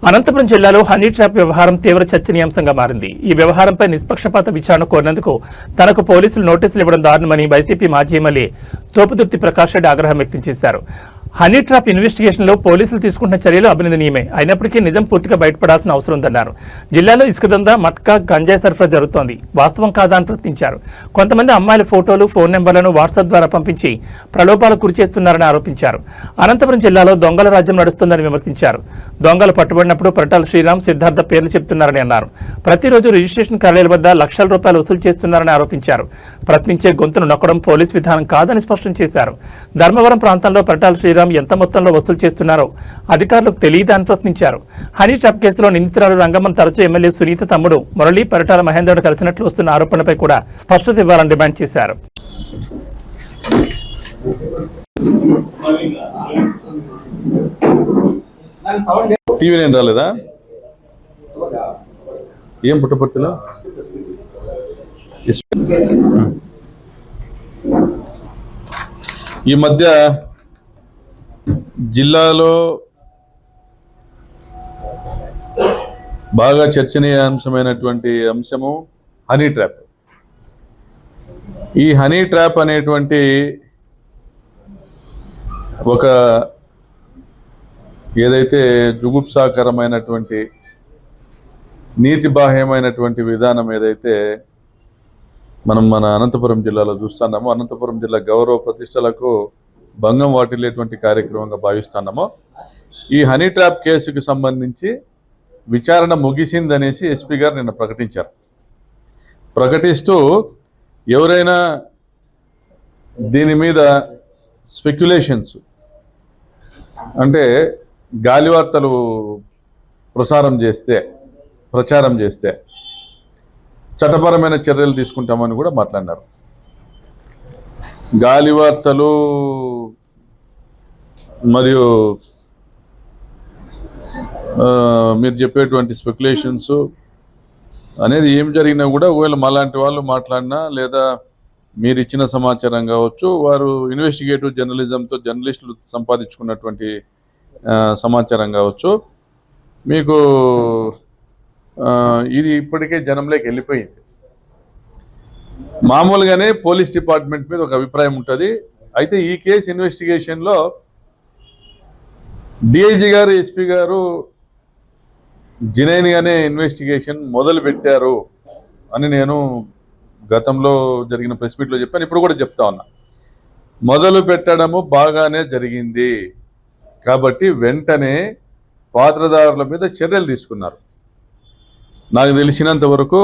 అనంతపురం జిల్లాలో honey trap వ్యవహారం తీవ్ర చర్చనీయాంశంగా మారింది. ఈ వ్యవహారంపై నిష్పక్షపాత విచారణ కోరినందుకు తనకు పోలీసులు నోటీసులు ఇవ్వడం దారుణమని వైసీపీ మాజీ ఎమ్మెల్యే తోపుదుర్తి ప్రకాష్ రెడ్డి ఆగ్రహం వ్యక్తం చేశారు. హనీ ట్రాప్ ఇన్వెస్టిగేషన్లో పోలీసులు తీసుకుంటున్న చర్యలు అభినందనీయమే. అయినప్పటికీ నిజం పూర్తిగా బయటపడాల్సిన అవసరం ఉందన్నారు. జిల్లాలో ఇసుక దందా, మట్కా, గంజాయి సరఫరా జరుగుతోంది. వాస్తవం కాదా అని ప్రశ్నించారు. కొంతమంది అమ్మాయిల ఫోటోలు, ఫోన్ నెంబర్లను వాట్సాప్ ద్వారా పంపించి ప్రలోభాలకు గురి చేస్తున్నారని ఆరోపించారు. అనంతపురం జిల్లాలో దొంగల రాజ్యం నడుస్తుందని విమర్శించారు. దొంగలు పట్టుబడినప్పుడు పరిటాల శ్రీరామ్, సిద్ధార్థ పేర్లు చెబుతున్నారని అన్నారు. ప్రతిరోజు రిజిస్ట్రేషన్ కార్యాలయాల వద్ద లక్షల రూపాయలు వసూలు చేస్తున్నారని ఆరోపించారు. ప్రశ్నించే గొంతును నొక్కడం పోలీస్ విధానం కాదని స్పష్టం చేశారు. ధర్మవరం ప్రాంతంలో పరిటాల శ్రీరామ్ ఎంత మొత్తంలో వసూలు చేస్తున్నారో అధికారులకు తెలియదని ప్రశ్నించారు. హనీ ట్రాప్ కేసులో నిందితురాలు రంగమ్మను తరచూ ఎమ్మెల్యే సునీత తమ్ముడు మురళీ, పరిటాల మహేందర్ను కలిసినట్లు వస్తున్న ఆరోపణలపై కూడా స్పష్టత ఇవ్వాలని డిమాండ్ చేశారు. టీవీ నేను రాలేదా? ఏం పుట్టపర్తిలో ఈ మధ్య జిల్లాలో బాగా చర్చనీయాంశమైనటువంటి అంశము హనీ ట్రాప్. ఈ హనీ ట్రాప్ అనేటువంటి ఒక ఏదైతే జుగుప్సాకరమైనటువంటి నీతిబాహ్యమైనటువంటి విధానం ఏదైతే మన అనంతపురం జిల్లాలో చూస్తున్నామో, అనంతపురం జిల్లా గౌరవ ప్రతిష్టలకు భంగం వాటిల్లేటువంటి కార్యక్రమంగా భావిస్తున్నామో, ఈ హనీ ట్రాప్ కేసుకు సంబంధించి విచారణ ముగిసిందనేసి ఎస్పీ గారు నిన్న ప్రకటించారు. ప్రకటిస్తూ ఎవరైనా దీని మీద స్పెక్యులేషన్స్ అంటే గాలివార్తలు ప్రచారం చేస్తే చట్టపరమైన చర్యలు తీసుకుంటామని కూడా మాట్లాడినారు. గాలివార్తలు మరియు మీరు చెప్పేటువంటి స్పెక్యులేషన్స్ అనేది ఏం జరిగినా కూడా ఒకవేళ మాలాంటి వాళ్ళు మాట్లాడినా లేదా మీరు ఇచ్చిన సమాచారం కావచ్చు, వారు ఇన్వెస్టిగేటివ్ జర్నలిజంతో జర్నలిస్టులు సంపాదించుకున్నటువంటి సమాచారం కావచ్చు, మీకు ఇది ఇప్పటికే జనంలోకి వెళ్ళిపోయింది. మామూలుగానే పోలీస్ డిపార్ట్మెంట్ మీద ఒక అభిప్రాయం ఉంటుంది. అయితే ఈ కేసు ఇన్వెస్టిగేషన్లో డిఐజీ గారు, ఎస్పీ గారు జినైన్గానే ఇన్వెస్టిగేషన్ మొదలు పెట్టారు అని నేను గతంలో జరిగిన ప్రెస్ మీట్లో చెప్పాను, ఇప్పుడు కూడా చెప్తా ఉన్నా. మొదలు పెట్టడము బాగానే జరిగింది కాబట్టి వెంటనే పాత్రదారుల మీద చర్యలు తీసుకున్నారు. నాకు తెలిసినంత వరకు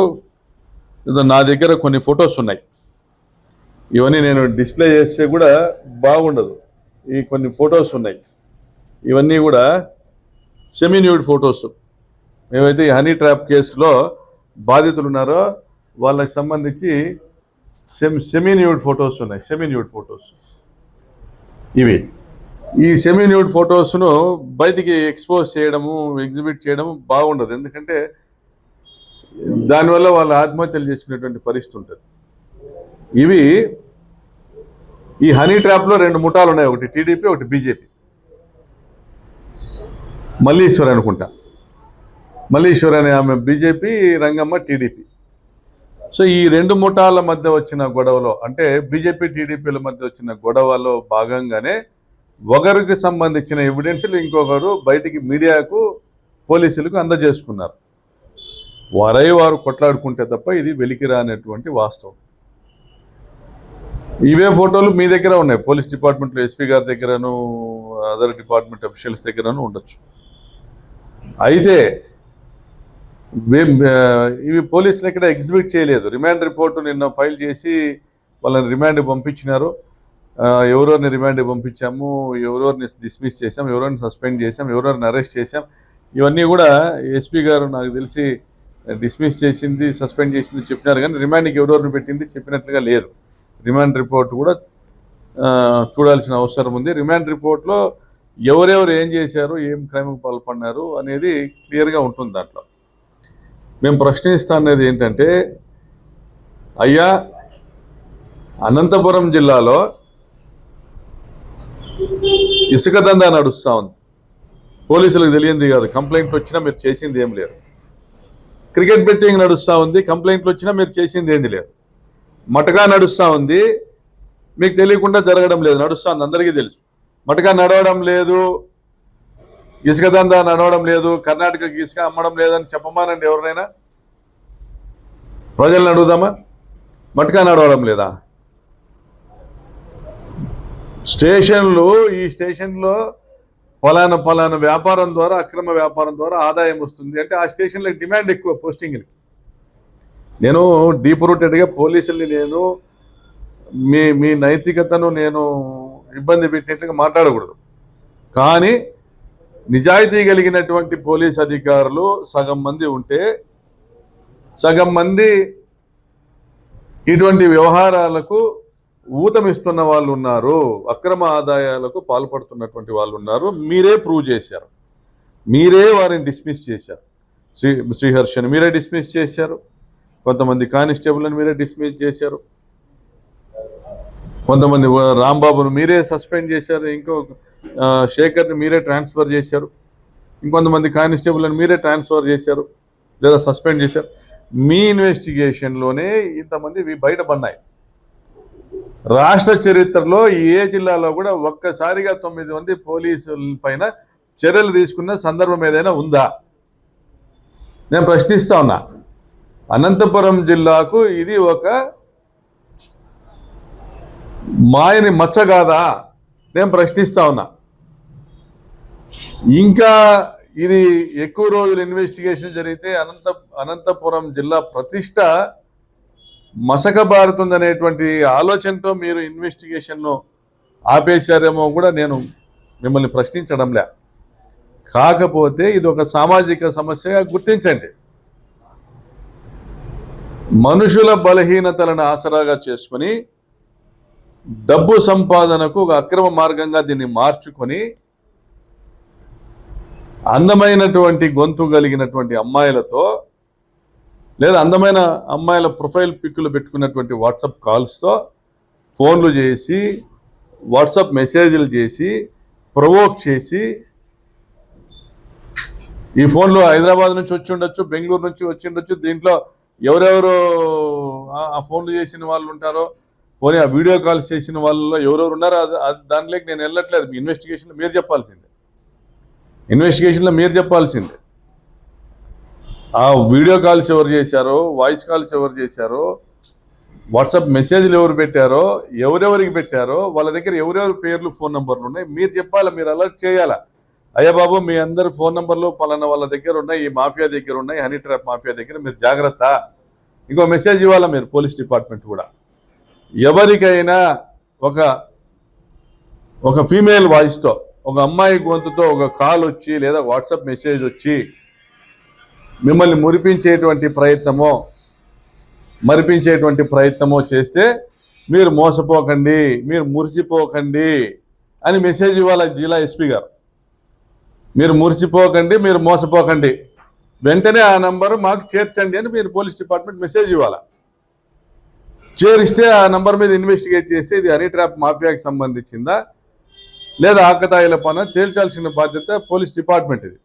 నా దగ్గర కొన్ని ఫొటోస్ ఉన్నాయి. ఇవన్నీ నేను డిస్ప్లే చేస్తే కూడా బాగుండదు. ఈ కొన్ని ఫొటోస్ ఉన్నాయి. ఇవన్నీ కూడా సెమీ న్యూడ్ ఫొటోస్. ఏవైతే ఈ హనీ ట్రాప్ కేసులో బాధితులు ఉన్నారో వాళ్ళకి సంబంధించి సెమీ న్యూడ్ ఫొటోస్ ఉన్నాయి. సెమీ న్యూడ్ ఫొటోస్ ఇవి. ఈ సెమీ న్యూడ్ ఫొటోస్ను బయటికి ఎక్స్పోజ్ చేయడము, ఎగ్జిబిట్ చేయడము బాగుండదు. ఎందుకంటే దానివల్ల వాళ్ళు ఆత్మహత్యలు చేసుకునేటువంటి పరిస్థితి ఉంటుంది. ఇవి ఈ హనీ ట్రాప్లో 2 ముఠాలు ఉన్నాయి. ఒకటి టీడీపీ, ఒకటి బీజేపీ. మల్లీశ్వరి అనుకుంటా. మల్లీశ్వరి అనే ఆమె బీజేపీ, రంగమ్మ టీడీపీ. సో ఈ 2 ముఠాల మధ్య వచ్చిన గొడవలో, అంటే బీజేపీ టీడీపీల మధ్య వచ్చిన గొడవలో భాగంగానే ఒకరికి సంబంధించిన ఎవిడెన్స్లు ఇంకొకరు బయటికి మీడియాకు, పోలీసులకు అందజేసుకున్నారు. వారు కొట్లాడుకుంటే తప్ప ఇది వెలికిరానటువంటి వాస్తవం. ఇవే ఫోటోలు మీ దగ్గర ఉన్నాయి. పోలీస్ డిపార్ట్మెంట్లో ఎస్పీ గారి దగ్గరను, అదర్ డిపార్ట్మెంట్ అఫీషియల్స్ దగ్గరను ఉండొచ్చు. అయితే ఇవి పోలీసులు ఎక్కడ ఎగ్జిబిట్ చేయలేదు. రిమాండ్ రిపోర్టు నిన్న ఫైల్ చేసి వాళ్ళని రిమాండ్ పంపించినారు. ఎవరెవరిని రిమాండ్ పంపించాము, ఎవరెవరిని డిస్మిస్ చేసాం, ఎవరెవరిని సస్పెండ్ చేసాం, ఎవరెవరిని అరెస్ట్ చేసాం, ఇవన్నీ కూడా ఎస్పీ గారు నాకు తెలిసి డిస్మిస్ చేసింది, సస్పెండ్ చేసింది చెప్పినారు. కానీ రిమాండ్కి ఎవరెవరిని పెట్టింది చెప్పినట్లుగా లేదు. రిమాండ్ రిపోర్ట్ కూడా చూడాల్సిన అవసరం ఉంది. రిమాండ్ రిపోర్ట్లో ఎవరెవరు ఏం చేశారు, ఏం క్రైమ్కి పాల్పడినారు అనేది క్లియర్గా ఉంటుంది. దాంట్లో మేము ప్రశ్నిస్తానేది ఏంటంటే, అయ్యా అనంతపురం జిల్లాలో ఇసుక దందా నడుస్తూ ఉంది. పోలీసులకు తెలియంది కాదు, కంప్లైంట్లు వచ్చినా మీరు చేసింది ఏం లేదు. క్రికెట్ బెట్టింగ్ నడుస్తూ ఉంది, కంప్లైంట్లు వచ్చినా మీరు చేసింది ఏంది లేదు. మటకా నడుస్తూ ఉంది, మీకు తెలియకుండా జరగడం లేదు, నడుస్తుంది, అందరికీ తెలుసు. మటకా నడవడం లేదు, ఇసుక దందా నడవడం లేదు, కర్ణాటకకి ఇసుక అమ్మడం లేదని చెప్పమానండి ఎవరినైనా. ప్రజలను అడుగుదామా? మటకా నడవడం లేదా? స్టేషన్లు, ఈ స్టేషన్లో ఫలానా వ్యాపారం ద్వారా, అక్రమ వ్యాపారం ద్వారా ఆదాయం వస్తుంది అంటే ఆ స్టేషన్లో డిమాండ్ ఎక్కువ పోస్టింగ్లకి. నేను డీప్ రూటెడ్గా పోలీసుల్ని నేను మీ నైతికతను నేను ఇబ్బంది పెట్టినట్లుగా మాట్లాడకూడదు. కానీ నిజాయితీ కలిగినటువంటి పోలీస్ అధికారులు సగం మంది ఉంటే, సగం మంది ఇటువంటి వ్యవహారాలకు ఊతమిస్తున్న వాళ్ళు ఉన్నారు, అక్రమ ఆదాయాలకు పాల్పడుతున్నటువంటి వాళ్ళు ఉన్నారు. మీరే ప్రూవ్ చేశారు, మీరే వారిని డిస్మిస్ చేశారు. శ్రీహర్షని మీరే డిస్మిస్ చేశారు, కొంతమంది కానిస్టేబుల్ని మీరే డిస్మిస్ చేశారు, కొంతమంది రాంబాబును మీరే సస్పెండ్ చేశారు, ఇంకో శేఖర్ని మీరే ట్రాన్స్ఫర్ చేశారు, ఇంకొంతమంది కానిస్టేబుల్ని మీరే ట్రాన్స్ఫర్ చేశారు లేదా సస్పెండ్ చేశారు. మీ ఇన్వెస్టిగేషన్లోనే ఇంతమంది బయటపడినాయి. రాష్ట్ర చరిత్రలో ఏ జిల్లాలో కూడా ఒక్కసారిగా 9 మంది పోలీసుల పైన చర్యలు తీసుకున్న సందర్భం ఏదైనా ఉందా? నేను ప్రశ్నిస్తా ఉన్నా. అనంతపురం జిల్లాకు ఇది ఒక మాయని మచ్చగాదా? నేను ప్రశ్నిస్తా ఉన్నా. ఇంకా ఇది ఎక్కువ రోజులు ఇన్వెస్టిగేషన్ జరిగితే అనంతపురం జిల్లా ప్రతిష్ట మసకబారుతుందనేటువంటి ఆలోచనతో మీరు ఇన్వెస్టిగేషన్ను ఆపేశారేమో కూడా నేను మిమ్మల్ని ప్రశ్నించడంలే. కాకపోతే ఇది ఒక సామాజిక సమస్యగా గుర్తించండి. మనుషుల బలహీనతలను ఆసరాగా చేసుకొని డబ్బు సంపాదనకు ఒక అక్రమ మార్గంగా దీన్ని మార్చుకొని అందమైనటువంటి గొంతు కలిగినటువంటి అమ్మాయిలతో లేదా అందమైన అమ్మాయిల ప్రొఫైల్ పిక్కులు పెట్టుకున్నటువంటి వాట్సాప్ కాల్స్తో ఫోన్లు చేసి, వాట్సాప్ మెసేజ్లు చేసి, ప్రొవోక్ చేసి, ఈ ఫోన్లు హైదరాబాద్ నుంచి వచ్చి ఉండొచ్చు, బెంగళూరు నుంచి వచ్చి ఉండొచ్చు, దీంట్లో ఎవరెవరు ఆ ఫోన్లు చేసిన వాళ్ళు ఉంటారో, పోనీ ఆ వీడియో కాల్స్ చేసిన వాళ్ళలో ఎవరెవరు ఉన్నారో అది దాంట్లోకి నేను వెళ్ళట్లేదు. మీ ఇన్వెస్టిగేషన్లో మీరు చెప్పాల్సిందే, ఆ వీడియో కాల్స్ ఎవరు చేశారో, వాయిస్ కాల్స్ ఎవరు చేశారో, వాట్సాప్ మెసేజ్లు ఎవరు పెట్టారో, ఎవరెవరికి పెట్టారో, వాళ్ళ దగ్గర ఎవరెవరి పేర్లు, ఫోన్ నెంబర్లు ఉన్నాయి మీరు చెప్పాలా, మీరు అలర్ట్ చేయాలా. అయ్యా బాబు, మీ అందరి ఫోన్ నెంబర్లు పలానా వాళ్ళ దగ్గర ఉన్నాయి, ఈ మాఫియా దగ్గర ఉన్నాయి, హనీ ట్రాప్ మాఫియా దగ్గర, మీరు జాగ్రత్త. ఇంకో మెసేజ్ ఇవ్వాలా మీరు, పోలీస్ డిపార్ట్మెంట్ కూడా. ఎవరికైనా ఒక ఫీమేల్ వాయిస్తో, ఒక అమ్మాయి గొంతుతో ఒక కాల్ వచ్చి లేదా వాట్సాప్ మెసేజ్ వచ్చి మిమ్మల్ని మరిపించేటువంటి ప్రయత్నమో చేస్తే మీరు మోసపోకండి, మీరు మురిసిపోకండి అని మెసేజ్ ఇవ్వాలి జిల్లా ఎస్పీ గారు. మీరు మురిసిపోకండి, మీరు మోసపోకండి, వెంటనే ఆ నంబరు మాకు చేర్చండి అని మీరు పోలీస్ డిపార్ట్మెంట్ మెసేజ్ ఇవ్వాలి. చేరిస్తే ఆ నంబర్ మీద ఇన్వెస్టిగేట్ చేస్తే ఇది హనీ ట్రాప్ మాఫియాకి సంబంధించిందా లేదా ఆకతాయిల పని తేల్చాల్సిన బాధ్యత పోలీస్ డిపార్ట్మెంట్ ఇది.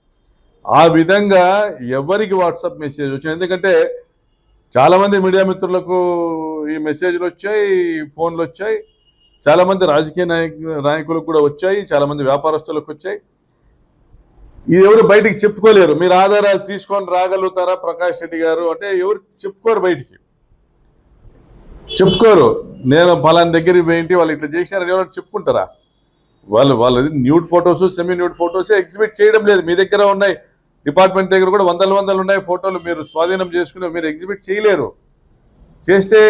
ఆ విధంగా ఎవరికి వాట్సాప్ మెసేజ్ వచ్చింది, ఎందుకంటే చాలామంది మీడియా మిత్రులకు ఈ మెసేజ్లు వచ్చాయి, ఫోన్లు వచ్చాయి, చాలామంది రాజకీయ నాయకులకు కూడా వచ్చాయి, చాలామంది వ్యాపారస్తులకు వచ్చాయి. ఇది ఎవరు బయటికి చెప్పుకోలేరు. మీరు ఆధారాలు తీసుకొని రాగలుగుతారా ప్రకాష్ రెడ్డి గారు అంటే ఎవరు చెప్పుకోరు, బయటికి చెప్పుకోరు. నేను ఫలానా దగ్గరికి పోయింటి వాళ్ళు ఇట్లా చేసినారని ఎవరు చెప్పుకుంటారా? వాళ్ళది nude photos, semi nude photos exhibit చేయడం లేదు. మీ దగ్గర ఉన్నాయి, డిపార్ట్మెంట్ దగ్గర కూడా వందలు ఉన్నాయి ఫోటోలు, మీరు స్వాధీనం చేసుకుని మీరు ఎగ్జిబిట్ చేయలేరు. చేస్తే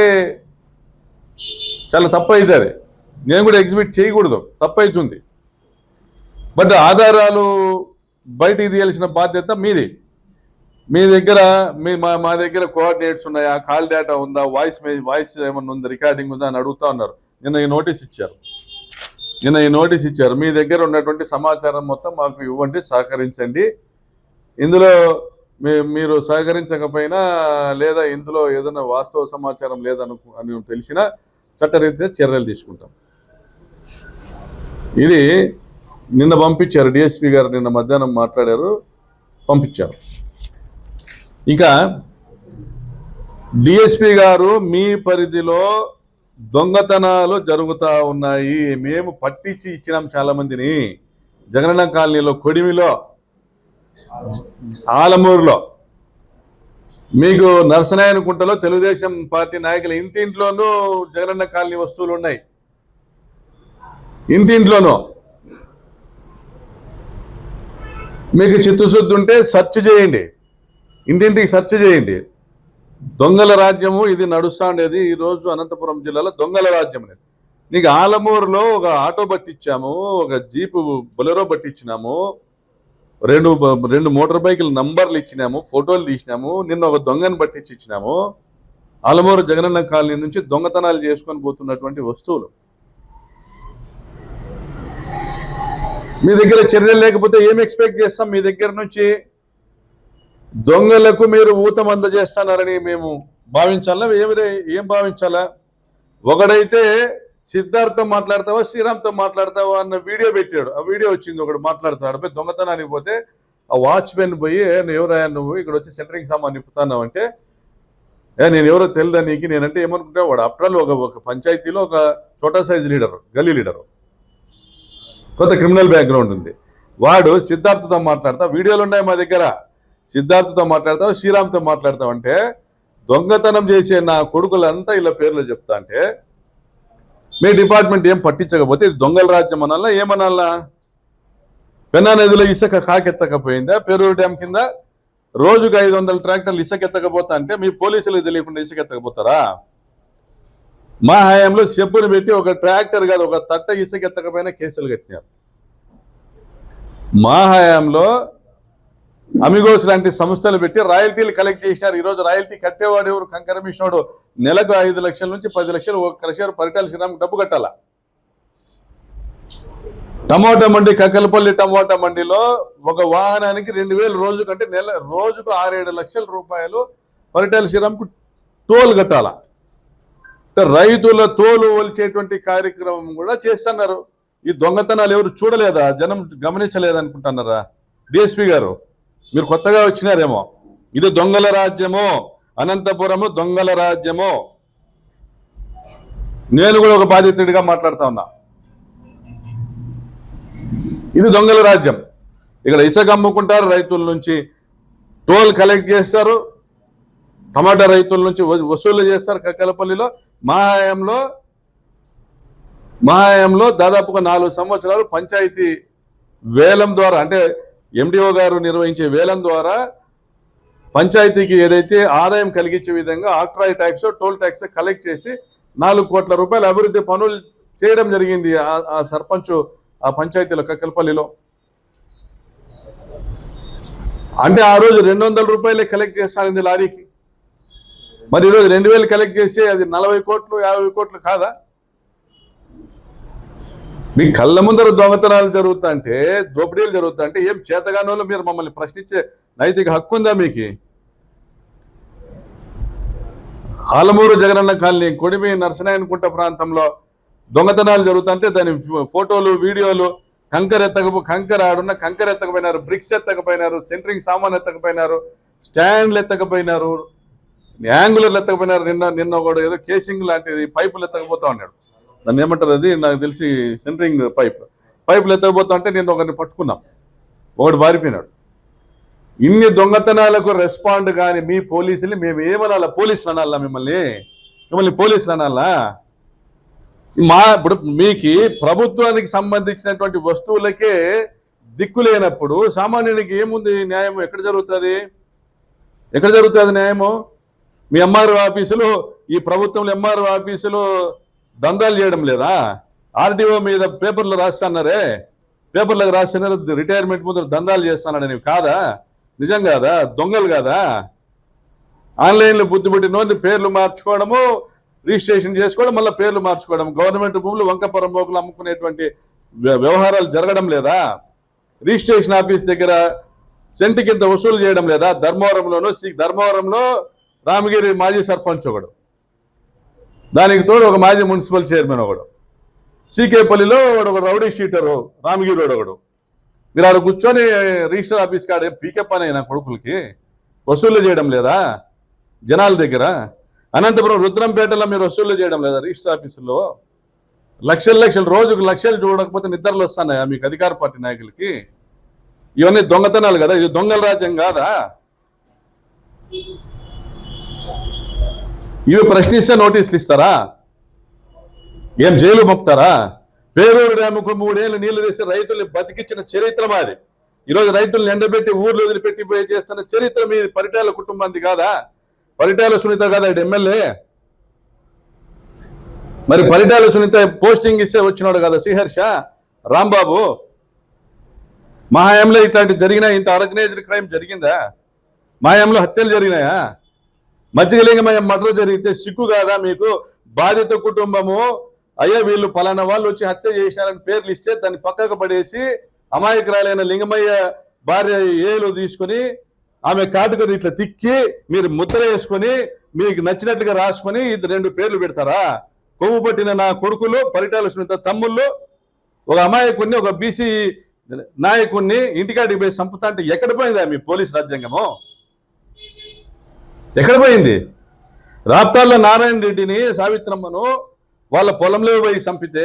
చాలా తప్పు అవుతుంది. నేను కూడా ఎగ్జిబిట్ చేయకూడదు, తప్పు అవుతుంది. బట్ ఆధారాలు బయటికి తీయాల్సిన బాధ్యత మీది. మీ దగ్గర మా దగ్గర కోఆర్డినేట్స్ ఉన్నాయా, కాల్ డేటా ఉందా, వాయిస్ ఏమన్నా ఉందా, రికార్డింగ్ ఉందా అని అడుగుతా ఉన్నారు. నిన్న ఈ నోటీస్ ఇచ్చారు. మీ దగ్గర ఉన్నటువంటి సమాచారం మొత్తం మాకు ఇవ్వండి, సహకరించండి. ఇందులో మీరు సహకరించకపోయినా లేదా ఇందులో ఏదైనా వాస్తవ సమాచారం లేదని తెలిసినా చట్టరీత్యా చర్యలు తీసుకుంటాం. ఇది నిన్న పంపించారు, డిఎస్పీ గారు నిన్న మధ్యాహ్నం మాట్లాడారు, పంపించారు. ఇంకా డిఎస్పీ గారు మీ పరిధిలో దొంగతనాలు జరుగుతూ ఉన్నాయి, మేము పట్టించి ఇచ్చినాం చాలా మందిని. జగనన్న కాలనీలో, కొడిమిలో, ఆలమూరులో, మీకు నరసనాయనకుంటలో తెలుగుదేశం పార్టీ నాయకుల ఇంటింట్లోనూ జగనన్న కాలనీ వస్తువులు ఉన్నాయి. ఇంటింట్లోనూ మీకు చిత్తశుద్ధి ఉంటే సెర్చ్ చేయండి, ఇంటింటికి సెర్చ్ చేయండి. దొంగల రాజ్యము ఇది నడుస్తూ ఉండేది ఈరోజు అనంతపురం జిల్లాలో, దొంగల రాజ్యం అనేది. నీకు ఆలమూరులో ఒక ఆటో పట్టించాము, ఒక జీపు బొలెరో పట్టించినాము, రెండు మోటార్ బైకుల నంబర్లు ఇచ్చినాము, ఫోటోలు తీసినాము, నిన్న ఒక దొంగను పట్టించి ఇచ్చినాము. ఆలమూరు జగనన్న కాలనీ నుంచి దొంగతనాలు చేసుకొని పోతున్నటువంటి వస్తువులు. మీ దగ్గర చర్యలు లేకపోతే ఏం ఎక్స్పెక్ట్ చేస్తాం మీ దగ్గర నుంచి? దొంగలకు మీరు ఊతం అందజేస్తున్నారని మేము భావించాలా? ఏం భావించాలా? ఒకడైతే సిద్ధార్థ్తో మాట్లాడతావా, శ్రీరామ్తో మాట్లాడతావా అన్న వీడియో పెట్టాడు. ఆ వీడియో వచ్చింది, ఒకడు మాట్లాడుతున్నాడు. పోయి దొంగతనానికి పోతే ఆ వాచ్మెన్ పోయి, ఎవరయ్యా నువ్వు ఇక్కడ వచ్చి సెంటరింగ్ సామాన్ నింపుతున్నావు అంటే, నేను ఎవరో తెలియదా నీకు? నేనంటే ఏమనుకుంటా, వాడు ఆఫ్టర్ ఒక పంచాయతీలో ఒక చోటా సైజ్ లీడరు, గల్లీ లీడరు, కొంత క్రిమినల్ బ్యాక్గ్రౌండ్ ఉంది. వాడు సిద్ధార్థతో మాట్లాడతా, వీడియోలు ఉన్నాయి మా దగ్గర, సిద్ధార్థతో మాట్లాడతావు, శ్రీరామ్తో మాట్లాడతావు అంటే, దొంగతనం చేసే నా కొడుకులంతా ఇలా పేర్లు చెప్తా అంటే మీ డిపార్ట్మెంట్ ఏం పట్టించకపోతే ఇది దొంగల రాజ్యం అనాలా, ఏమనాలా? పెన్నా నదిలో ఇసుక కాకెత్తకపోయిందా? పేరూరు డ్యామ్ కింద రోజుకు 500 ట్రాక్టర్లు ఇసుక ఎత్తకపోతా అంటే మీ పోలీసులకు తెలియకుండా ఇసుక ఎత్తకపోతారా? మా హయాంలో చెప్పును పెట్టి ఒక ట్రాక్టర్ కాదు, ఒక తట్ట ఇసుక ఎత్తకపోయినా కేసులు కట్టినారు. మా హయాంలో అమిగోస్ లాంటి సంస్థలు పెట్టి రాయల్టీలు కలెక్ట్ చేసినారు. ఈరోజు రాయల్టీ కట్టేవాడు ఎవరు? కంకర మిషనోడు. నెలకు 5 లక్షల నుంచి 10 లక్షలు ఒక క్రషర్ పరిటాల శ్రీరామ్ డబ్బు కట్టాల. టమోటా మండి, కక్కలపల్లి టమోటా మండిలో ఒక వాహనానికి 2000 రోజు కంటే రోజుకు 6-7 లక్షల రూపాయలు పరిటాల శ్రీరామ్కు టోల్ కట్టాల. రైతుల తోలు ఒలిచేటువంటి కార్యక్రమం కూడా చేస్తున్నారు. ఈ దొంగతనాలు ఎవరు చూడలేదా? జనం గమనించలేదనుకుంటున్నారా? డిఎస్పీ గారు మీరు కొత్తగా వచ్చినారేమో. ఇది దొంగల రాజ్యము, అనంతపురము దొంగల రాజ్యము. నేను కూడా ఒక బాధితుడిగా మాట్లాడుతా ఉన్నా. ఇది దొంగల రాజ్యం. ఇక్కడ ఇసుక అమ్ముకుంటారు, రైతుల నుంచి టోల్ కలెక్ట్ చేస్తారు, టమాటా రైతుల నుంచి వసూలు చేస్తారు. కక్కలపల్లిలో మా హయాంలో దాదాపుగా 4 సంవత్సరాలు పంచాయతీ వేలం ద్వారా, అంటే ఎండిఓ గారు నిర్వహించే వేలం ద్వారా పంచాయతీకి ఏదైతే ఆదాయం కలిగించే విధంగా octroi tax, toll tax collect చేసి 4 కోట్ల రూపాయల అభివృద్ధి పనులు చేయడం జరిగింది ఆ సర్పంచ్ ఆ పంచాయతీలో, కక్కలపల్లిలో. అంటే ఆ రోజు 200 రూపాయలే కలెక్ట్ చేస్తానింది లారీకి. మరి ఈరోజు 2000 కలెక్ట్ చేసి అది 40 కోట్లు 50 కోట్లు కాదా? మీ కళ్ళ ముందర దొంగతనాలు జరుగుతుంటే, దోపిడీలు జరుగుతుంటే ఏం చేతగానోళ్ళు మీరు మమ్మల్ని ప్రశ్నించే నైతిక హక్కు ఉందా మీకు? ఆలమూరు జగనన్న కాలనీ, కొడిమి, నరసనాయనకుంట ప్రాంతంలో దొంగతనాలు జరుగుతుంటే దాని ఫోటోలు, వీడియోలు, కంకర ఆడున్న కంకర ఎత్తకపోయినారు, బ్రిక్స్ ఎత్తకపోయినారు, సెంటరింగ్ సామాన్ ఎత్తకపోయినారు, స్టాండ్లు ఎత్తకపోయినారు, యాంగులర్లు ఎత్తకపోయినారు. నిన్న కూడా ఏదో కేసింగ్ లాంటిది పైపులు ఎత్తకపోతా ఉన్నాడు. దాన్ని ఏమంటారు, అది నాకు తెలిసి సెంటరింగ్ పైపులు ఎత్తకపోతా ఉంటే నిన్న ఒకరిని పట్టుకున్నాం, ఒకటి పారిపోయినాడు. ఇన్ని దొంగతనాలకు రెస్పాండ్ కానీ మీ పోలీసులు మేము ఏమనాలా? పోలీసులు అనాలా? మిమ్మల్ని పోలీసులు అనాలా? ఇప్పుడు మీకు ప్రభుత్వానికి సంబంధించినటువంటి వస్తువులకే దిక్కు లేనప్పుడు సామాన్యునికి ఏముంది న్యాయం? ఎక్కడ జరుగుతుంది న్యాయము? మీ ఎంఆర్ఓ ఆఫీసులు, ఈ ప్రభుత్వంలో ఎంఆర్ఓ ఆఫీసులు దందాలు చేయడం లేదా? ఆర్డీఓ మీద పేపర్లు రాస్తున్నారే, పేపర్లకు రాస్తున్నారు రిటైర్మెంట్ ముందు దందాలు చేస్తున్నాడు. నీవు కాదా? నిజం కాదా? దొంగలు కాదా? ఆన్లైన్లో బుద్ధి పుట్టినోంది పేర్లు మార్చుకోవడము, రిజిస్ట్రేషన్ చేసుకోవడం, మళ్ళీ పేర్లు మార్చుకోవడం, గవర్నమెంట్ భూములు వంకపరం మోకులు అమ్ముకునేటువంటి వ్యవహారాలు జరగడం లేదా? రిజిస్ట్రేషన్ ఆఫీస్ దగ్గర సెంటు కింద వసూలు చేయడం లేదా? ధర్మవరంలో రామగిరి మాజీ సర్పంచ్ ఒకడు, దానికి తోడు ఒక మాజీ మున్సిపల్ చైర్మన్ ఒకడు, సీకేపల్లిలో ఒక రౌడీ షీటరు రామగిరి ఒకడు. మీరు ఆడ కూర్చొని రిజిస్టర్ ఆఫీస్ కాడ పీకే పని నా కొడుకులకి వసూలు చేయడం లేదా జనాల దగ్గర? అనంతపురం రుద్రంపేటలో మీరు వసూలు చేయడం లేదా రిజిస్టర్ ఆఫీసులో? లక్షలు రోజుకు లక్షలు చూడకపోతే నిద్రలు వస్తున్నాయా మీకు అధికార పార్టీ నాయకులకి? ఇవన్నీ దొంగతనాలు కదా, ఇది దొంగల రాజ్యం కాదా? ఇవి ప్రశ్నిస్తే నోటీసులు ఇస్తారా? ఏం జైలు పంపుతారా? పేరూరు డ్యాముకు 3 ఏళ్ళు నీళ్లు తెసి రైతుల్ని బతికించిన చరిత్ర మాది. ఈరోజు రైతులను ఎండబెట్టి ఊర్లు వదిలిపెట్టి పోయి చేస్తున్న చరిత్ర మీది. పరిటాల కుటుంబానికి కాదా? పరిటాల సునీత కాదా ఇటు ఎమ్మెల్యే? మరి పరిటాల సునీత పోస్టింగ్ ఇస్తే వచ్చినాడు కదా శ్రీహర్ష రాంబాబు. మా హయాంలో ఇట్లాంటి జరిగినా? ఇంత ఆర్గనైజ్డ్ క్రైమ్ జరిగిందా? మా హయాంలో హత్యలు జరిగినాయా? మధ్యలింగమయ్య మర్డర్ జరిగితే సిగ్గు కాదా మీకు? బాధిత కుటుంబము అయ్యా వీళ్ళు పలానా వాళ్ళు వచ్చి హత్య చేసినారని పేర్లు ఇస్తే దాన్ని పక్కకు పడేసి అమాయకురాలైన లింగమయ్య భార్య ఏలు తీసుకొని ఆమె కాటుకని ఇట్లా తిక్కి మీరు ముద్ర వేసుకొని మీకు నచ్చినట్లుగా రాసుకొని ఇది 2 పేర్లు పెడతారా? కొవ్వు పట్టిన నా కొడుకులు పరిటాల సునీత తమ్ముళ్ళు ఒక అమాయకుడిని ఒక బీసీ నాయకుడిని ఇంటికాడికి పోయి చంపుతా అంటే ఎక్కడ పోయిందా మీ పోలీస్ రాజ్యాంగము? ఎక్కడ పోయింది? రాప్తాల్లో నారాయణ రెడ్డిని సావిత్రమ్మను వాళ్ళ పొలంలో పోయి చంపితే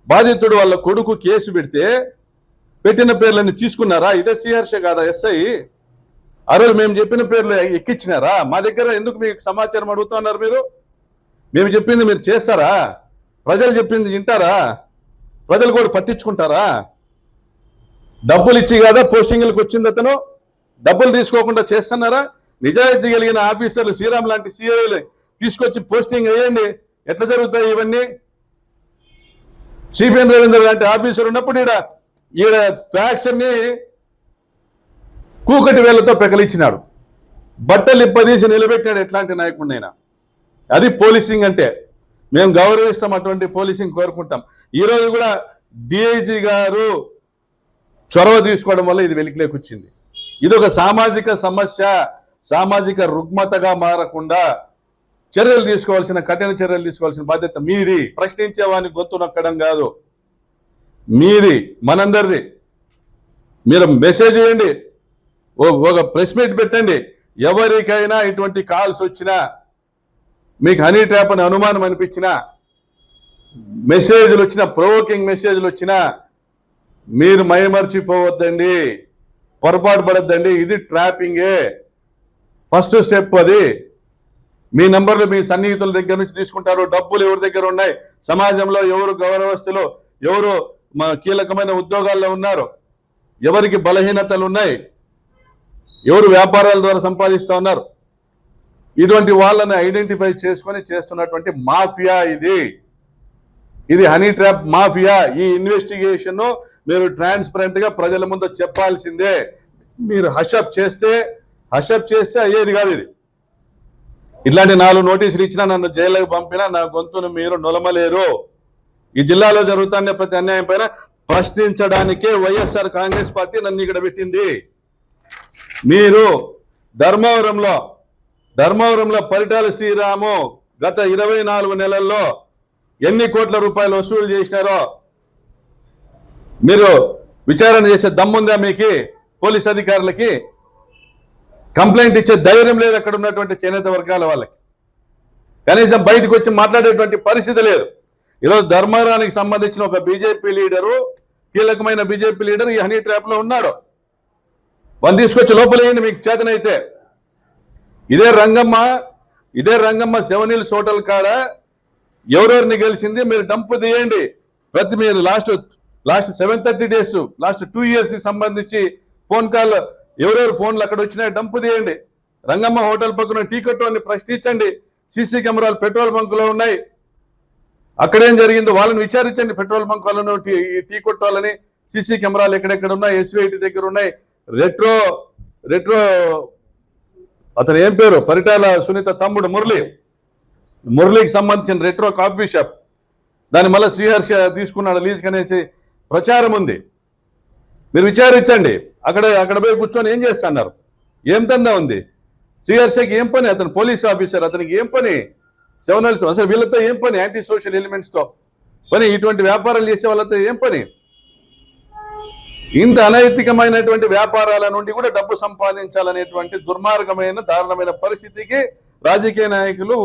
బాధితుడు వాళ్ళ కొడుకు కేసు పెడితే పెట్టిన పేర్లని తీసుకున్నారా? ఇదే శ్రీహర్ష కాదా ఎస్ఐ? ఆ రోజు మేము చెప్పిన పేర్లు ఎక్కించినారా? మా దగ్గర ఎందుకు మీకు సమాచారం అడుగుతున్నారు మీరు? మేము చెప్పింది మీరు చేస్తారా? ప్రజలు చెప్పింది వింటారా? ప్రజలు కూడా పట్టించుకుంటారా? డబ్బులు ఇచ్చి కదా పోస్టింగ్లకు వచ్చింది అతను? డబ్బులు తీసుకోకుండా చేస్తున్నారా? నిజాయితీ కలిగిన ఆఫీసర్లు శ్రీరామ్ లాంటి సిఐలు తీసుకొచ్చి పోస్టింగ్ వేయండి. ఎట్లా జరుగుతాయి ఇవన్నీ? సిపిఎన్ రవీంద్ర లాంటి ఆఫీసర్ ఉన్నప్పుడు ఈడ ఫ్యాక్షన్ ని కూకటి వేళ్లతో పెకలిచ్చినాడు, బట్టలు ఇప్పదీసి నిలబెట్టాడు. ఎట్లాంటి నాయకుడినైనా అది పోలీసింగ్ అంటే. మేము గౌరవిస్తాం, అటువంటి పోలీసింగ్ కోరుకుంటాం. ఈరోజు కూడా డిఐజీ గారు చొరవ తీసుకోవడం వల్ల ఇది వెలికిలోకి వచ్చింది. ఇది ఒక సామాజిక సమస్య, సామాజిక రుగ్మతగా మారకుండా చర్యలు తీసుకోవాల్సిన, కఠిన చర్యలు తీసుకోవాల్సిన బాధ్యత మీది. ప్రశ్నించేవాడిని గొంతు నొక్కడం కాదు, మీది, మనందరిది. మీరు మెసేజ్ చేయండి, ఒక ప్రెస్ మీట్ పెట్టండి. ఎవరికైనా ఇటువంటి కాల్స్ వచ్చినా, మీకు హనీ ట్రాప్ అని అనుమానం అనిపించినా, మెసేజ్లు వచ్చినా, ప్రొవోకింగ్ మెసేజ్లు వచ్చినా మీరు మైమర్చిపోవద్దండి, పొరపాటు పడద్దండి. ఇది ట్రాపింగే. ఫస్ట్ స్టెప్ అది. మీ నంబర్లు మీ సన్నిహితుల దగ్గర నుంచి తీసుకుంటారు. డబ్బులు ఎవరి దగ్గర ఉన్నాయి, సమాజంలో ఎవరు గౌరవస్తులు, ఎవరు కీలకమైన ఉద్యోగాల్లో ఉన్నారు, ఎవరికి బలహీనతలు ఉన్నాయి, ఎవరు వ్యాపారాల ద్వారా సంపాదిస్తూ ఉన్నారు, ఇటువంటి వాళ్ళని ఐడెంటిఫై చేసుకొని చేస్తున్నటువంటి మాఫియా ఇది హనీ ట్రాప్ మాఫియా. ఈ ఇన్వెస్టిగేషన్ మీరు ట్రాన్స్పరెంట్ గా ప్రజల ముందు చెప్పాల్సిందే. మీరు హషప్ చేస్తే అయ్యేది కాదు ఇది. ఇట్లాంటి 4 నోటీసులు ఇచ్చినా, నన్ను జైలుకు పంపినా నా గొంతును మీరు నొలమలేరు. ఈ జిల్లాలో జరుగుతున్న ప్రతి అన్యాయం పైన ప్రశ్నించడానికే వైఎస్ఆర్ కాంగ్రెస్ పార్టీ నన్ను ఇక్కడ పెట్టింది. మీరు ధర్మవరంలో పరిటాల శ్రీరాము గత 24 నెలల్లో ఎన్ని కోట్ల రూపాయలు వసూలు చేసినారో మీరు విచారణ చేసే దమ్ముందా మీకు? పోలీస్ అధికారులకి కంప్లైంట్ ఇచ్చే ధైర్యం లేదు అక్కడ ఉన్నటువంటి చేనేత వర్గాల వాళ్ళకి. కనీసం బయటకు వచ్చి మాట్లాడేటువంటి పరిస్థితి లేదు. ఈరోజు ధర్మవరానికి సంబంధించిన ఒక బీజేపీ లీడరు, కీలకమైన బీజేపీ లీడర్ ఈ హనీ ట్రాప్ లో ఉన్నాడు. వాళ్ళని తీసుకొచ్చి లోపలేయండి మీకు చేతనైతే. ఇదే రంగమ్మ 7 Hills హోటల్ కాడ ఎవరెవరిని గెలిచింది మీరు డంపు తీయండి. మీరు లాస్ట్ 730 days, లాస్ట్ 2 years కి సంబంధించి ఫోన్ కాల్ ఎవరెవరు ఫోన్లు అక్కడ వచ్చినాయి డంపు తీయండి. రంగమ్మ హోటల్ పక్కన టీ కొట్టుని ప్రశ్నించండి. సీసీ కెమెరాలు పెట్రోల్ బంకులో ఉన్నాయి, అక్కడేం జరిగిందో వాళ్ళని విచారించండి. పెట్రోల్ బంక్ వాళ్ళను, టీ కొట్టాలని సీసీ కెమెరాలు ఎక్కడెక్కడ ఉన్నాయి, ఎస్వీఐటీ దగ్గర ఉన్నాయి. రెట్రో అతను ఏం పేరు, పరిటాల సునీత తమ్ముడు మురళికి సంబంధించిన రెట్రో కాఫీ షాప్, దాని మళ్ళీ శ్రీహర్ష తీసుకున్నాడు లీజ్ అనేసి ప్రచారం ఉంది. మీరు విచారించండి. అక్కడ పోయి కూర్చొని ఏం చేస్తున్నారు? ఏం దందా ఉంది? శ్రీహర్షకి ఏం పని? అతను పోలీస్ ఆఫీసర్, అతనికి ఏం పని? 7 Hills అసలు వీళ్ళతో ఏం పని? యాంటీ సోషల్ ఎలిమెంట్స్తో పని ఇటువంటి వ్యాపారాలు చేసే వాళ్ళతో ఏం పని? ఇంత అనైతికమైనటువంటి వ్యాపారాల నుండి కూడా డబ్బు సంపాదించాలనేటువంటి దుర్మార్గమైన దారుణమైన పరిస్థితికి రాజకీయ నాయకులు